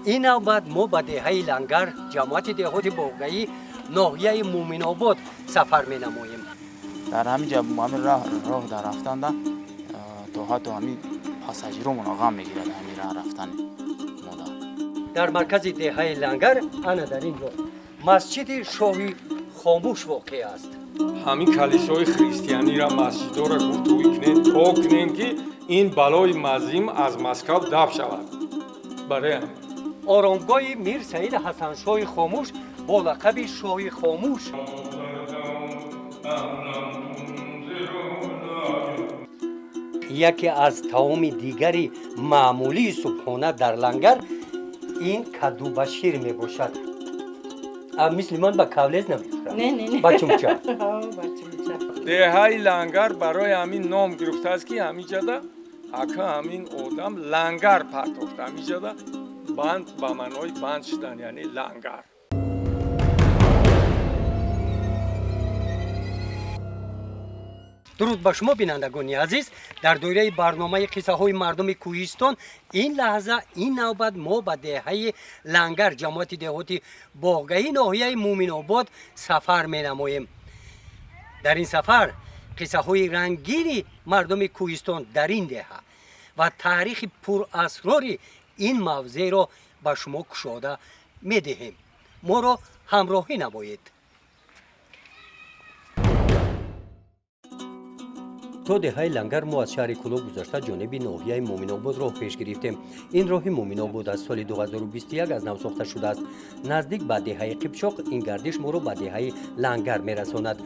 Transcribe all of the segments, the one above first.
این نوبت ما به دهه لنگر جماعت دهات باغایی ناحیه مومن‌آباد سفر می‌نماییم. در همینجا همین راه در رفتن تا حتی همین پاساژیرمون غم میگیرد همین راه رفتن مادر. در مرکز دهه لنگر انا در اینجا مسجد شاهی خاموش واقع است. همین کلیسای خریستیانی را مسجدها را گفتگویی کنیم تا کنیم که این بلای مزیم از مسکو دفع شود. برای همین آرامگاه میر سعید حسن شاه خاموش با لقب شاه خاموش یکی از طعام دیگری معمولی صبحانه در لنگر این کدو با شیر می باشد. مسلمان با کاولز نمیخورد. نه با چمچه. دهه لنگر برای همین نام گرفته است که همینجا اکا همین آدم لنگر پرداخت. همینجا بند به معنای بند شدن یعنی لنگر. درود به شما بینندگان عزیز. در دوره برنامه قصه های مردم کوهستان این لحظه این نوبت ما به دهه لنگر جماعت دهاتی باغایی ناحیه مومن‌آباد سفر می نماییم. در این سفر قصه های رنگین مردم کوهستان در این دهه و تاریخ پر اسرار این موضع را به شما گشوده می دهیم. ما را همراهی نمایید. تا دهه لنگر ما از شهر کلو گذشته جانب ناحیه مومن‌آباد راه پیش گرفتیم. این راه مومن‌آباد از سال 2021 از نو ساخته شده است. نزدیک به دهه قیپشاق این گردش ما را به دهه لنگر میرساند.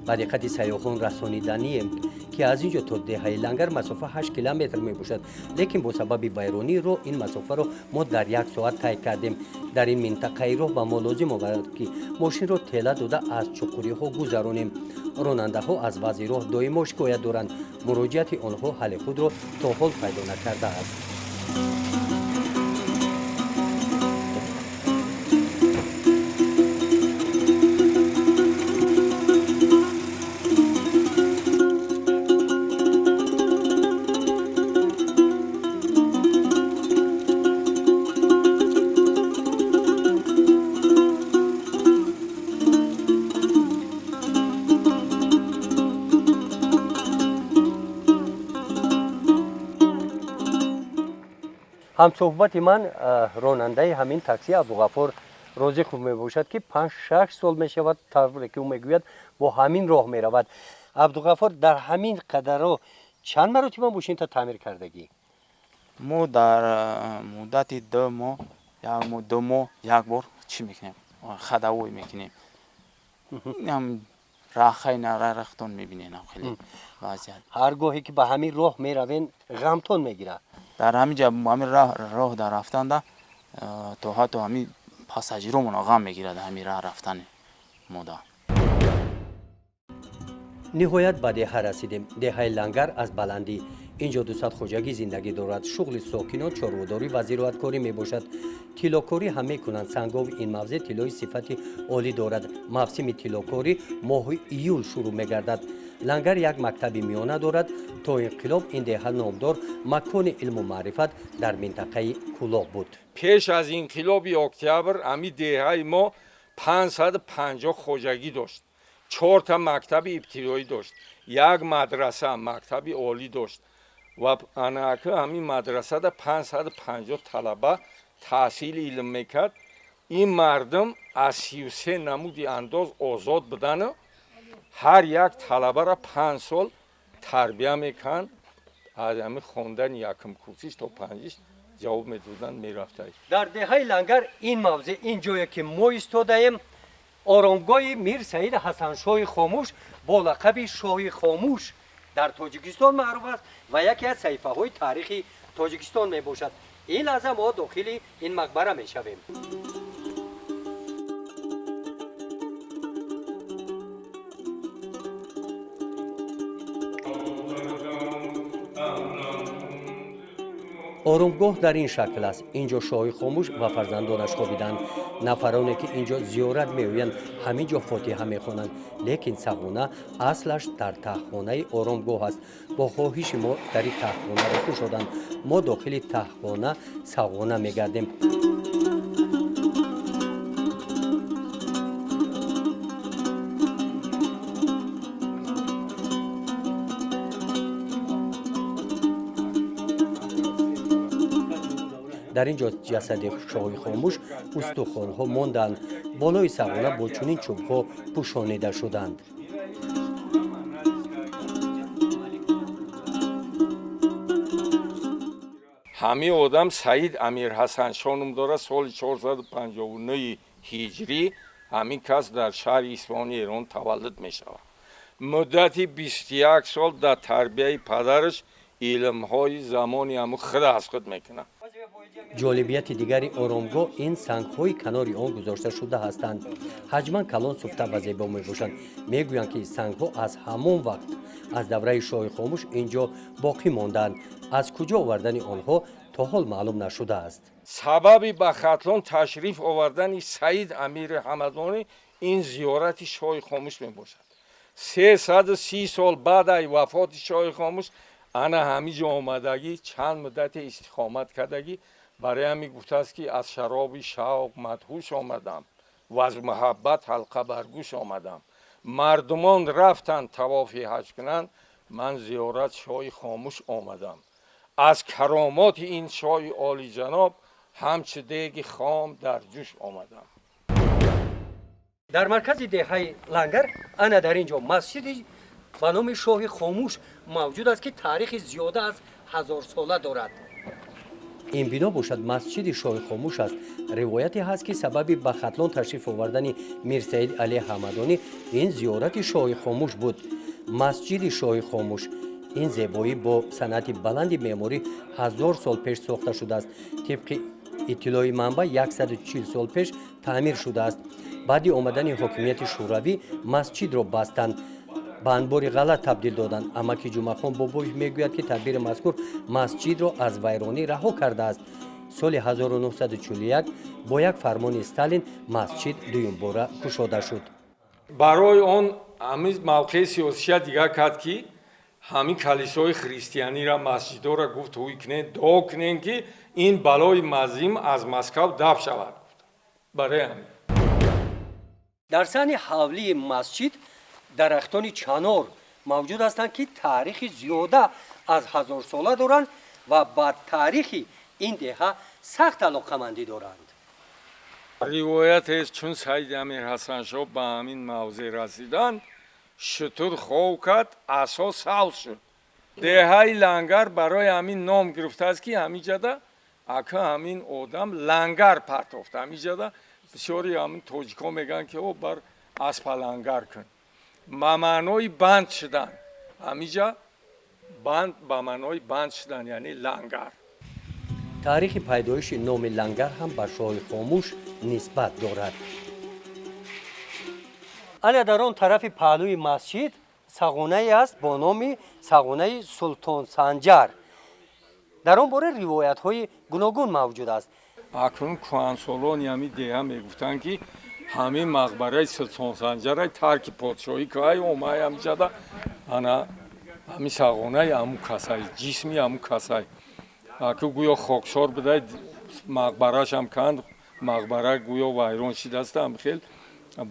به دقت سیاحان رسانیدنی که از اینجا تا دهه لنگر مسافه 8 کیلومتر می باشد، لیکن با سبب ویرانی راه این مسافه را ما در 1 ساعت طی کردیم. در این منطقه راه به ما لازم آمد که ماشین را تله داده از چقوری ها گذرانیم. راننده ها از وضع راه دائما شکایت دارند. مراجعت آنها حل خود را تا حال پیدا نکرده است. هم صحبت من راننده همین تاکسی عبدالغفار روزی خوب می باشد که 5-6 سال می شود طوری که او میگوید با همین راه می رود. عبدالغفار در همین قدر چند مرتبه ماشین تا تعمیر کردگی؟ ما در مدت 2 ماه یک بار چی میکنیم خداوی میکنیم. هم راخای نرختون میبینین خیلی وضعیت. هرگاهی که به همین راه می روین غمتون میگیره. در همینجا همین راه در رفتن تا حتی همین پاساژیرمون غم میگیرد همین راه رفتن مادر. نهایت به دهه رسیدیم. دهه لنگر از بلندی اینجا 200 خوجگی زندگی دارد. شغل ساکنان چاروداری و زراعتکاری می باشد. طیلاکاری هم می کنند. سنگاو این موضع طلای صفت عالی دارد. موسم طیلاکاری ماه ایول شروع می گردد. لنگر یک مکتب میانه دارد. تا انقلاب این دهه نامدار مکان علم و معرفت در منطقه کلاه بود. پیش از انقلاب اکتبر همین دهه ما 550 خوجگی داشت. 4 تا مکتب ابتدایی داشت. یک مدرسه مکتب عالی داشت. و اناکه همین مدرسه دا 550 طلبه تحصیل علم میکرد. این مردم از 33 نمودی انداز آزاد بدن. هر یک طلبه را 5 سال تربیه میکن. از همین خوندن یکم کورسیش تا 5 جواب میدادن میرفته. در دهه لنگر این موضع این جایی که ما ایستاده‌ایم آرامگاه میر سعید حسن شاه خاموش با لقب شاه خاموش در تاجیکستان معروف است و یکی از صحیفه های تاریخی تاجیکستان می باشد. این لحظه ما داخل این مقبره می شویم. آرامگاه در این شکل است. اینجا شاه خاموش و فرزندانش خوابیدند. نفرانی که اینجا زیارت می‌آیند همینجا فاتحه می‌خوانند. لیکن سغونه اصلش در تختخانه آرامگاه است. با خواهش ما در این تختخانه رفته شدند. ما داخل تختخانه سغونه می‌گردیم. дар ин ҷо ҷасади шоҳи хомӯш устухонҳо монданд. болои сағона бо чунин чӯбҳо пӯшонида шуданд. ҳамин одам Саид Амирҳасаншо ном дорад. соли 459 ҳиҷрӣ ҳамин кас дар шаҳри Исфаҳони Эрон таваллуд мешавад. муддати 21 сол дар тарбияи падараш илмҳои замони ҳамун худ аз худ мекунад. ҷолибияти дигари оромгоҳ ин сангҳои канори он гузошта шуда ҳастанд. ҳаҷман калон, суфта ва зебо мебошанд. мегӯянд ки сангҳо аз ҳамон вақт аз давраи шоҳи хомӯш ин ҷо боқӣ мондаанд. аз куҷо овардани онҳо то ҳол маълум нашудааст. сабаби ба хатлон ташриф овардани Саид Амири Ҳамадонӣ ин зиёрати шоҳи хомӯш мебошад. 330 сол баъд аз вафоти шоҳи хомӯш ана ҳамиҷо омадагӣ, чанд муддате истиқомат кардагӣ, барои ҳамин гуфтааст ки аз шароби шавқ мадҳуш омадам ва аз муҳаббат ҳалқа бар гӯш омадам. мардумон рафтанд тавофи ҳаҷ кунанд, ман зиёрат шоҳи хомӯш омадам. аз каромоти ин шоҳи олиҷаноб ҳамчу деги хом дар ҷӯш омадам. дар маркази деҳаи лангар ана дар ин ҷо масҷиди ба номи шоҳи хомӯш мавҷуд аст ки таърихи зиёда аз 1000сола дорад. ин бино бошад масҷиди шоҳи хомӯш аст. ривояте ҳаст ки сабаби ба хатлон ташриф овардани Мирсаид Алӣ Ҳамадонӣ ин зиёрати шоҳи хомӯш буд. масҷиди шоҳи хомӯш ин зебоӣ бо санъати баланди меъморӣ 1000 сол пеш сохта шудааст. тибқи иттилои манбаъ 140 сол пеш таъмир шудааст. баъди омадани ҳокимияти шӯравӣ масҷидро бастанд, ба анбори ғалат табдил доданд. амаки Ҷумъахон Бобоев мегӯяд ки тадбири мазкур масҷидро аз вайронӣ раҳо кардааст. соли 1941 бо як фармони Сталин масҷид дуюмбора кушода шуд. барои он ҳамин мавқеи сиёсия дигар кард ки ҳамин калисои христианиро масҷидора гуфт ҳуй кунед, дуо кунед ки ин балои мазим аз Москав даф шавад. барои ҳамин дар саҳни ҳавлии масҷид дарахтони чанор мавҷуд ҳастанд ки таърихи зиёда аз 1000сола доранд ва ба таърихи ин деҳа сахт алоқамандӣ доранд. ривоятест чун Саиди Амирҳасаншо ба ҳамин мавзеъ расиданд, шутур хов кард, асос савз шуд. деҳаи лангар барои ҳамин ном гирифтааст ки ҳаминҷода ака ҳамин одам лангар партофт. ҳаминҷода бисёри ҳамин тоҷикҳо мегӯянд ки о бар аспа лангар кун. ба маънои банд шудан. ҳаминҷа банд ба маънои банд шудан яъне лангар. таърихи пайдоиши номи лангар ҳам ба шоҳи хомӯш нисбат дорад. ана дар он тарафи паҳлӯи масҷид сағонае аст бо номи сағонаи Султон Санҷар. дар он бора ривоятҳои гуногун мавҷуд аст. акнун кӯҳансолони ҳамин деҳа мегуфтанд ки ҳамин мақбараи Султон Санҷараи тарки подшоҳӣ кай омаи ҳаминҷода ана ҳамин сағонаи ҳамун касай, ҷисми ҳамун касай. аку гӯё хоксор будай мақбарашам канд, мақбара гӯё вайрон шидааст ҳамхел.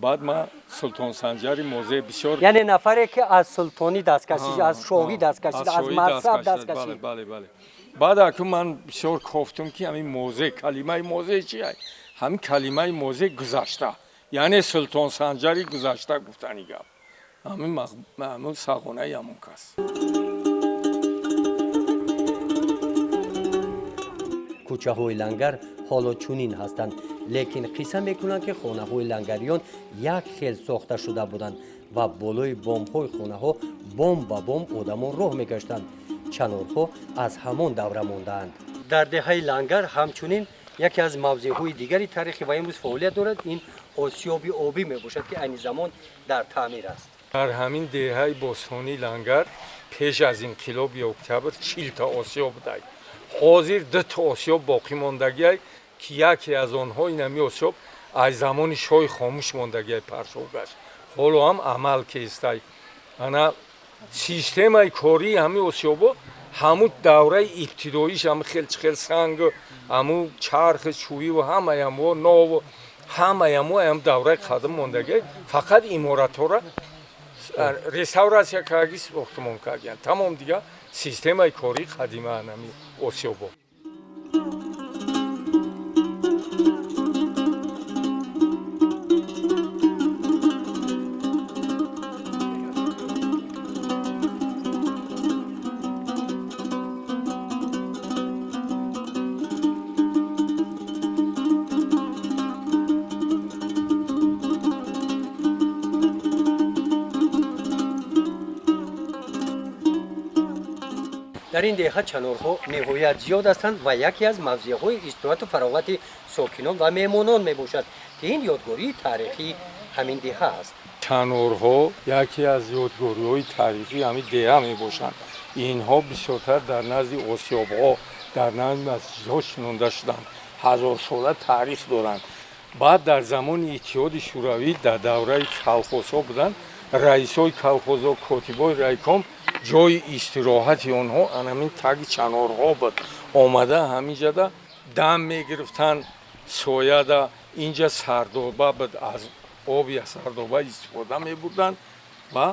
баъд ма Султон Санҷари мозеъ бисёр яъне нафаре ки аз султонӣ даст кашид, аз шоҳӣ даст кашид, аз мансаб даст кашид. бале. баъд аку ман бисёр кофтум ки ҳамин мозеъ, калимаи мозеъ чия? ҳамин калимаи мозеъ гузашта, яъне Султон Санҷари гузашта гуфтани гап. ҳамин сағонаи ҳамон кас. кӯчаҳои лангар ҳоло чунин ҳастанд, лекин қисса мекунанд ки хонаҳои лангариён як хел сохта шуда буданд ва болои бомҳои хонаҳо бом ба бом одамон роҳ мегаштанд. чанорҳо аз ҳамон давра мондаанд. дар деҳаи лангар ҳамчунин яке аз мавзеъҳои дигари таърихӣ ва имрӯз фаъолият дорад, ин осёби обӣ мебошад ки айни замон дар таъмир аст. дар ҳамин деҳаи бостонии лангар пеш аз инқилоби октябр 40 та осёб будааст. ҳозир 2 та осёб боқӣ мондагиай ки яке аз онҳо ин ҳамин осёб аз замони шоҳи хомӯш мондагиай паршов гашт. ҳоло ҳам амал кестай. ана системаи кории ҳамин осёбо ҳамун давраи ибтидоиш ҳамун хелчхел сангу ҳамун чархи чӯбиву ҳамаяму нову ҳамаяму ҳам давраи қадим мондагиай. фақат иморатҳоро реставрация кардаги сохтмон кардиянд. тамом дига системаи кории қадима ҳамин осёбо. дар ин деҳа чанорҳо ниҳоят зиёд ҳастанд ва яке аз мавзеъҳои истироҳату фароғати сокинон ва меҳмонон мебошад ки ин ёдгории таърихии ҳамин деҳа аст. чанорҳо яке аз ёдгориҳои таърихии ҳамин деҳа мебошанд. инҳо бисёртар дар назди осиёбҳо дар назди масҷидҳо шинонда шуданд, ҳазорсола таърих доранд. баъд дар замони иттиҳоди шӯравӣ дар давраи колхозҳо буданд, раисҳои колхозҳо, котибои райком ҷои истироҳати онҳо анамин таги чанорҳо буд. омада ҳаминҷада дам мегирифтанд, сояда инҷа сардоба буд, аз оби сардоба истифода мебурданд ва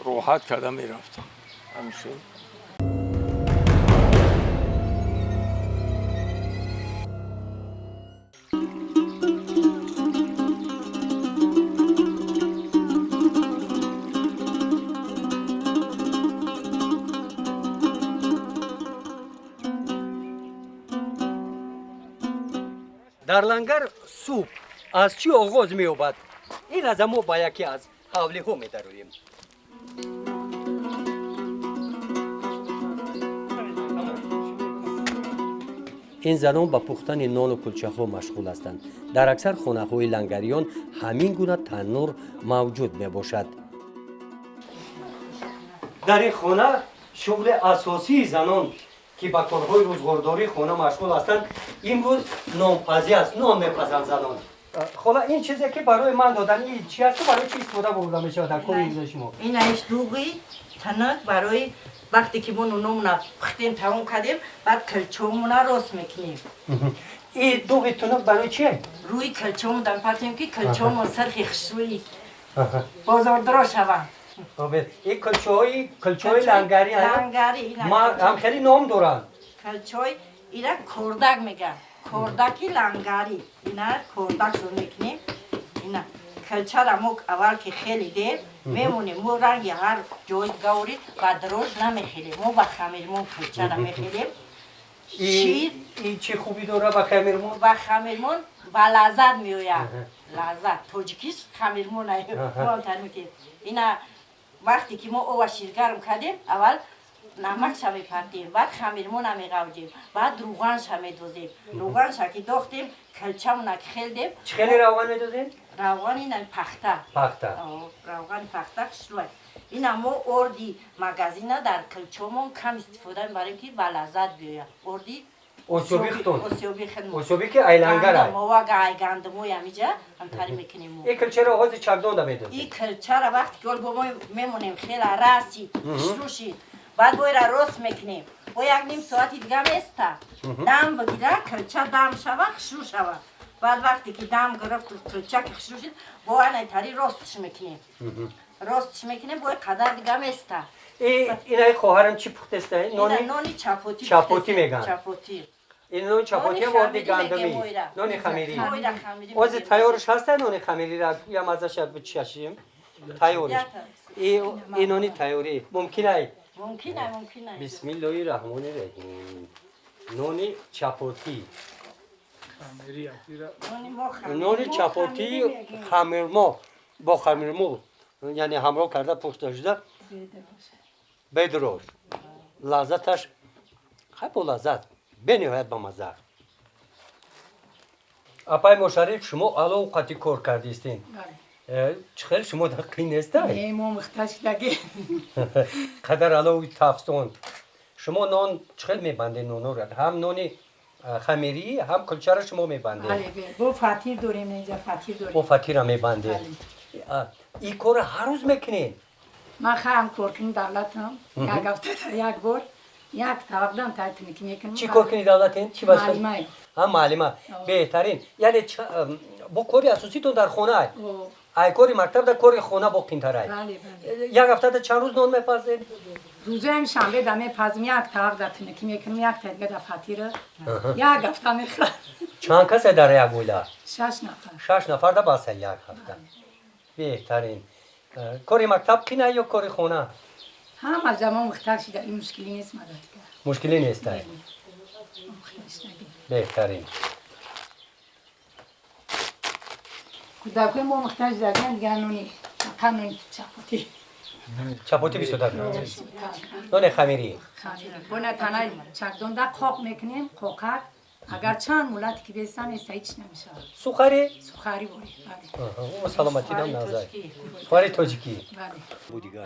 роҳат карда мерафтанд. ҳамин дар лангар субҳ аз чӣ оғоз меёбад? ин лаҳза мо ба яке аз ҳавлиҳо медароем. ин занон ба пухтани нону кулчаҳо машғул ҳастанд. дар аксар хонаҳои лангариён ҳамин гуна таннур мавҷуд мебошад. дар ин хона шуғли асосии занон ки ба корҳои рӯзгордории хона машғул ҳастанд, имрӯз нонпазӣ аст, нон мепазанд занон. хола ин чизе ки барои ман додан ин чи аст, барои чи истифода бурда мешавад дар кори рӯзаи шумо? ин аиш дуғи танак барои вақте ки мо нунумуна пухтем тамом кардем, баъд килчаҳомуна рост мекунем. ин дуғи тунук барои чие? рӯи килчаҳомудан партем ки килчаҳомо сархи хушрӯӣ бозордиро шаванд. ин килчаҳои лангарӣ ҳам хеле ном доранд. килчаҳои ира кордак мегӯянд, кордаки лангарӣ. ина кордак шур мекунем. ина килчара мо аввал ки хеле дем мемонем, мо ранги ҳар ҷои гаври ба дрож намехелем, мо ба хамирмон килчара мехелем. шир ин чӣ хубӣ дорад ба хамирмон? ба хамирмон ба лаззат меояд. лаззат тоҷикиш хамирмон мекунем. ина вақте ки мо ова шир гарм кардем, аввал намакша мепартем, баъд хамирмона меғавҷем, баъд рӯғанша медозем. рӯғанша ки дохтем, килчамона ки хел дем. чӣ хеле равған медозем? равған ина пахта. равғани пахта хушрӯяд. ина мо орди магазина дар килчаҳомон кам истифода мебарем ки ба лаззат биёяд. орди осёби хитон. осёби хитон. осёби ки айлангар аст. мовага айгандамои амиҷа ҳамтари мекунем мо. ин килчаро ҳози чагдон да медозем. ин килчара вақте ки бо мо мемонем хела раси хушрӯшид, баъд бо ира рост мекунем. бо як ним соати дига места дам бигира, килча дам шава, хушрӯ шава. баъд вақте ки дам гирифт килча ки хушрӯ шид, бо ана тари ростш мекунем. ростш мекунем, бо қадар дига места. инаи хоҳарам чӣ пухтеста? нони чапоти. чапоти мегӯянд. чапоти. ин нони чапоти ҳам орди гандумӣ. нони хамирӣ. ҳозир тайёрш ҳаста нони хамирира? я маззаша бичашем. тайёрш. ин нони тайёрӣ. мумкинай? мумкинай. бисмиллоҳи раҳмони раҳим. нони чапоти. нони чапоти хамирмо бо хамирмо, яъне ҳамроҳ карда пухта шуда бедрош. лаззаташ хай бо лаззат, бениҳоят ба мазза. апай мошариф, шумо аъло овқати кор кардистин. чӣ хел шумо дар қӣ нестай? мо мухтаҷ даги. қадар алови тафтон. шумо нон чӣ хел мебандед нонро? ҳам нони хамирӣ, ҳам кулчаро шумо мебандед? бо фатир дорем, инҷа фатир дорем. бо фатира мебандед. ин корро ҳар рӯз мекунед? ман хаам кор кунӣ давлатам. як ҳафта як бор як тавақдам тайтиники мекунам. чӣ кор кунӣ давлатен? чӣ вазифа? маълимае. маълима. беҳтарин. яъне бо кори асоситон дар хонае? ай кори мактаб дар кори хона боқинтарай? як ҳафтада чанд рӯз нон мепазед? рӯзаам шанбе да мепазим, як тавақ да тиники мекунам, як тайга да фатира. як ҳафта мехӯрам. чанд касе дар як оила? 6 нафар. 6 нафар да баса як ҳафта. беҳтарин. кори мактаб қина ё кори хона? ҳама замон мухтар шуда, ин мушкилӣ нест мададка. мушкилӣ нестай? беҳтарин. кӯдакои мо мухтаҷ даган дигар нони фақат нони чапоти. چپاتی 20 تا نان خمیری بونه تنهای چکدونده خوک میکنیم خوکک اگر چند مولت که بیستن ایستا هیچ نمیشه سوخاری سوخاری بوری بله او سلامتی دام نازای سوخاری تاجیکی بله بودیگاه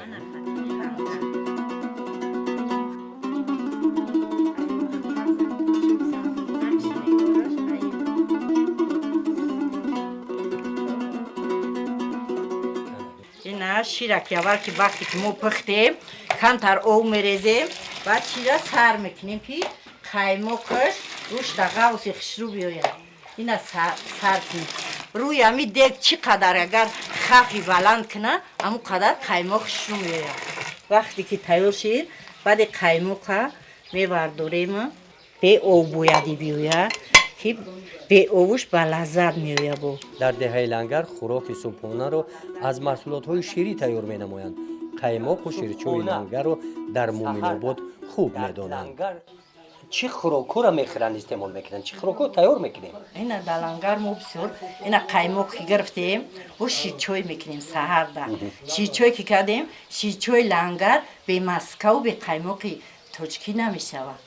اینا شیره که اول که وقتی که ما پختیم کمتر او میریزیم بعد شیره سر میکنیم که قیمقش روش در غوص خشرو بیاید اینا سر کنیم روی همی دیگ چی قدر اگر خفی بلند کنه همون قدر قیمق خشرو میاید وقتی که تیار شد بعد قیمق میبرداریم به او بویدی بیاید که به اوش به لذت میاید بو در دهه لنگر خوراک صبحانه رو از محصولات‌های شیری تیار می‌نمایند. قیماق و شیرچوی لنگر رو در مومن آباد خوب می‌دانند. چی خوراکو را می‌خرن استعمال می‌کنن؟ چی خوراکو تیار می‌کنن؟ اینا دلنگر ما بسیار اینا قیمق که گرفتیم و شیرچوی میکنیم سهر ده شیرچوی که کردیم شیرچوی لنگر به مسکه و به قیمقی توچکی نمیشود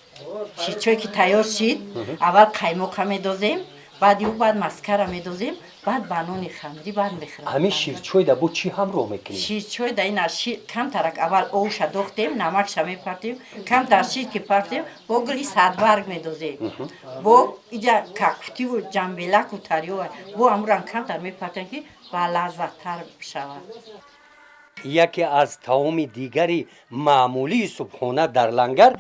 شیرچوی که تیار شد اول قیمق هم میدازیم بعد مسکه را میدازیم بعد بنون خمری بعد میخوریم همین شیرچوی ده با چی هم رو می‌کنیم؟ شیرچوی ده اینا کم ترک اول اوش دوختیم نمکش میپرتیم کم تر شیر که پرتیم با گلی صدبرگ میدازیم با اینجا کاکوتی و جنبیلک و تریو با اموران کم تر میپرتیم که با لذت تر شود یکی از طعام دیگری معمولی صبحانه در لنگر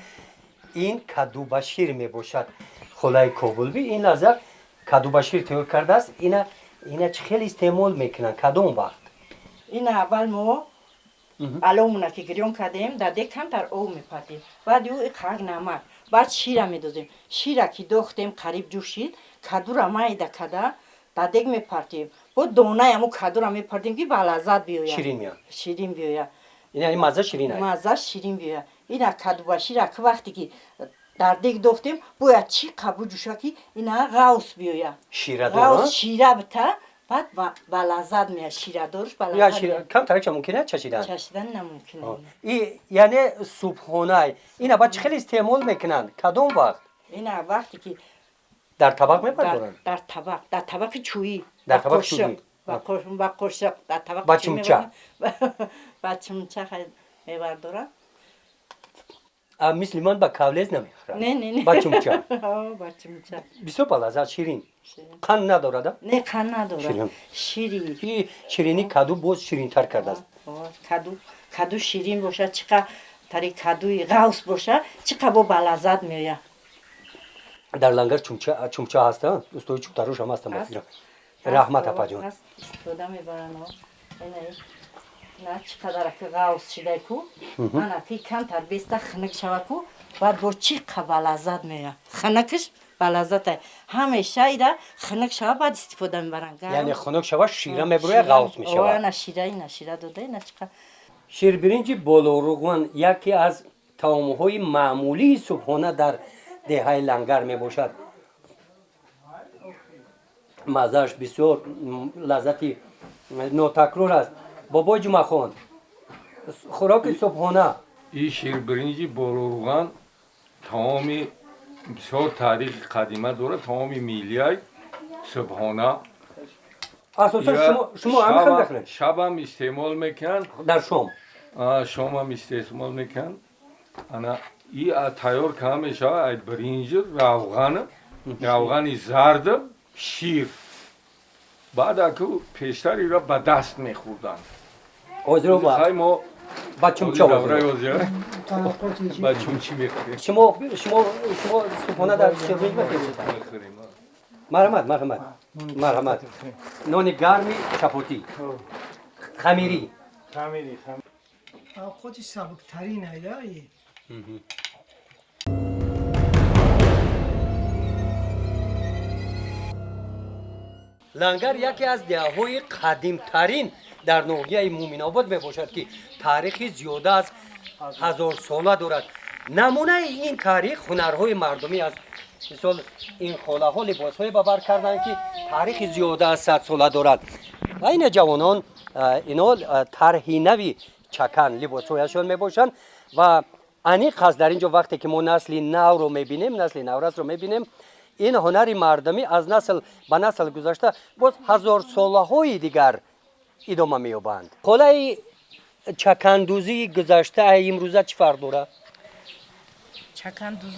این کدو با شیر میباشد. خلای کابل این نظر کدو با شیر تیار کرده است. اینا چه خیلی استعمال میکنن کدوم وقت این اول ما علومونه که گریون کردیم در دیگه کم تر او میپرتیم بعد او خاک نمک بعد شیر میدازیم شیر که دوختیم قریب جوشید کدو را مایده کده در دیگه میپرتیم با دونه همو کدو را میپرتیم که به لذت بیاید شیرین میاد شیرین بیاید این مزه شیرین است. مزه شیرین بیاید اینا کدو با شیر که وقتی که در دیگه دوختیم باید چی قبو جوشه که اینا غوص بیاید شیره دارن؟ غوص شیره بته بعد به لذت میاد شیره دارش به یا لذت شیر میاد کم ترک ممکنه چشیدن چشیدن نممکنه یعنی صبحانه اینا با چه خیلی استعمال میکنن کدوم وقت اینا وقتی که در طبق میپردارن در طبق چویی در طبق چویی. با قرشق در طبق با چویی چمچه. می‌برن. با چمچه میبردارن مثل من با کاولز نمیخورن نه با چمچه با چمچه بسیار بلازت شیرین شیرین. قند ندارد نه قند نداره شیرین. شیرین این شیرینی کدو باز شیرین تر کرده است کدو شیرین باشه چقدر تری کدوی غوص باشه چقدر با لذت میاد در لنگر چمچه هستن استوی چوب تروش هم هستن بفیرم رحمت اپا جون استفاده میبرن نه چقدر که غوص شده کو انا که کم تر بیسته خنک شود کو بعد با چی قبل لذت میاد خنکش به لذت همیشه ایده خنک شود بعد استفاده میبرن یعنی خنک شود شیره میبروی غوص میشود نه شیره داده نه چقدر شیر برنج بالورغون یکی از طعام‌های معمولی صبحانه در دهه لنگر میباشد مزهش بسیار لذتی ناتکرار است بابا جمعه خان خوراک صبحانه این شیر برنجی بروغان تمامی بسیار تاریخ قدیمه داره تمامی میلیای صبحانه اساسا شما هم خیلی داخلین شب هم استعمال میکن در شام شام هم استعمال میکن انا این تیار که همیشه ای برنج روغن زرد شیر بعد اکو پیشتر ای را به دست میخوردن آزرو ما با چمچه آزرو با چمچی میخوریم شما صبحانه در شیر برنج بخورید مرحمت نان گرمی چپاتی خمیری خودش سبکترین ایده لنگر یکی از دهه‌های قدیم‌ترین در ناحیه مومن آباد میباشد که تاریخی زیاده از 1000 ساله دارد. نمونه این تاریخ هنرهای مردمی است. مثال این خاله ها لباس های ببر کردند که تاریخ زیاده از 100 ساله دارد. و این جوانان اینا طرح نوی چکن لباسهایشان میباشند و انیق هست در اینجا وقتی که ما نسل نو رو میبینیم نسل نورس رو میبینیم این هنر مردمی از نسل به نسل گذشته باز هزار ساله های دیگر ادامه مییابند. حالا چکندوزی گذشته امروزه چی فرق داره؟ چکندوزی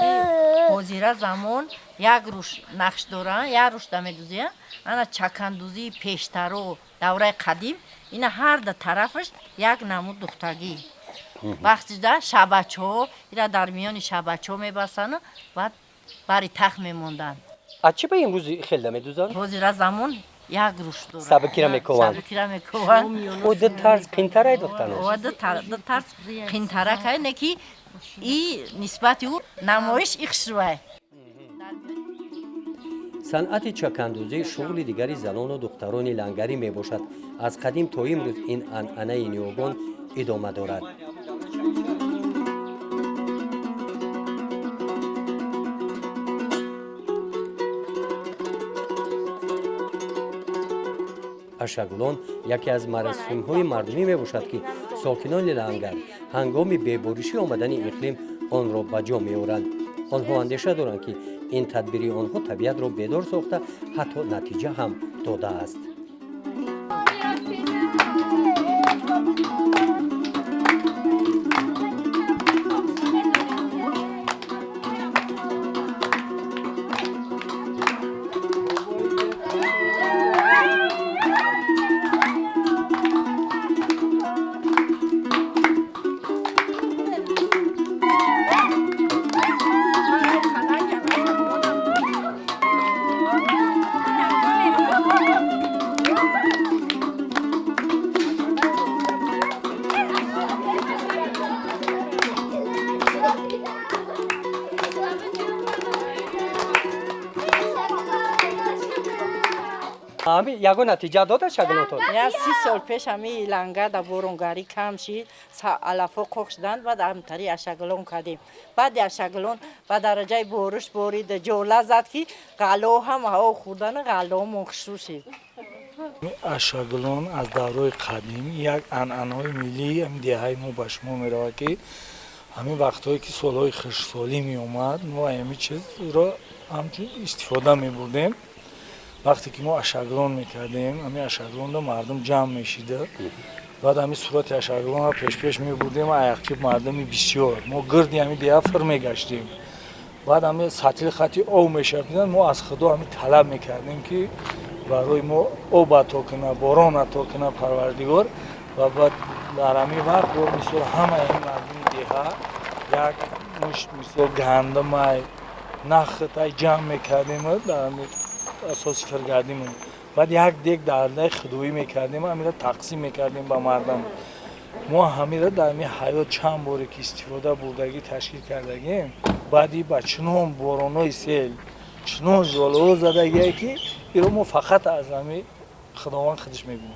حاضر زمان یک روش نقش داره یک روش دمیدوزی انا چکندوزی پیشتر و دوره قدیم این هر دو طرفش یک نمود دختگی وقتی ده شبچه ها اینا در میان شبچه ها میبستن بعد برای تخت میموندن. از چی به امروز خیلی دمیدوزن؟ حاضر زمان یک روش داره سبکی را میکوان. سبکی را میکوان او دو طرز قینتره دختن و دو طرز قینتره که نکی این نسبت او نمایش ایخشوه. صنعت چکندوزی شغل دیگری زنان و دختران لنگری می باشد. از قدیم تا امروز این عنعنه نیوگان ادامه دارد. اشگلان یکی از مراسم‌های مردمی می باشد که ساکنان لنگر هنگام بی‌بارشی آمدن اقلیم آن را به جا می‌آورند. آنها اندیشه دارند که این تدبیری آنها طبیعت را بیدار ساخته حتی نتیجه هم داده است. همی یگو نتیجه داده شگلاتون؟ یا 30 سال پیش همی لنگر در بورونگاری کم شید علفا قوق شدند بعد همتری اشگلون کردیم بعد اشگلون به درجه بورش بورید جوله زد که غلو هم هوا خوردن غلو مخشو شد. اشگلون از دورای قدیم یک عنعنه‌های ملی هم دههای ما به شما می‌رود که همین وقتایی که سالهای خشکسالی می اومد ما همین چیز را همچون استفاده می بردیم. وقتی که ما اشگلون میکردیم همین اشگلون را مردم جمع میشیده بعد همین صورت اشگلون را پیش می بردیم و ایقچه مردمی بسیار ما گردی همین دیگه فر میگشتیم بعد همین سطل خطی او میشردن ما از خدا همین طلب میکردیم که برای ما او عطا کنه باران عطا کنه پروردگار و بعد در همین وقت با مثل همه این مردم دیگه یک مشت مثل گندم نخت جمع میکردیم در همین اساسی فرگردیم بعد یک دیگ درده خدویی میکردیم همین را تقسیم میکردیم به مردم ما همین را در همین حیات چند باری که استفاده بردگی تشکیل کردگیم بعدی با چنان بارانای سیل چنان زالو زدگی که این ما فقط از همین خداوند خودش میبینیم.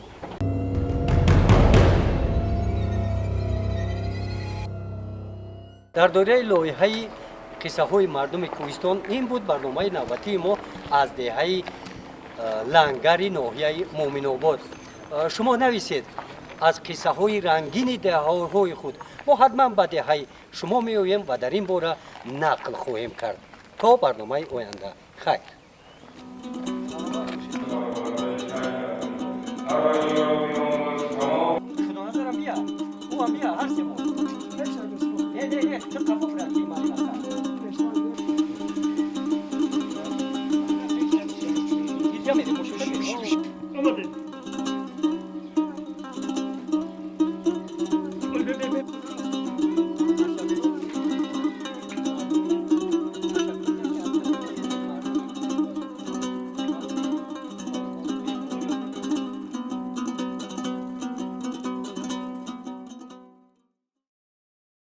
در دوره لایحه قصه های مردم کوهستان این بود برنامه نوبتی ما از دهه لنگری ناحیه مومن آباد. شما نویسید از قصه های رنگین دهه های خود ما حتما به دهه شما میآییم و در این باره نقل خواهیم کرد. تا برنامه آینده خیر. خدا نظرم بیا او هم بیا هر سه ما نه چه کافو رفتی مالی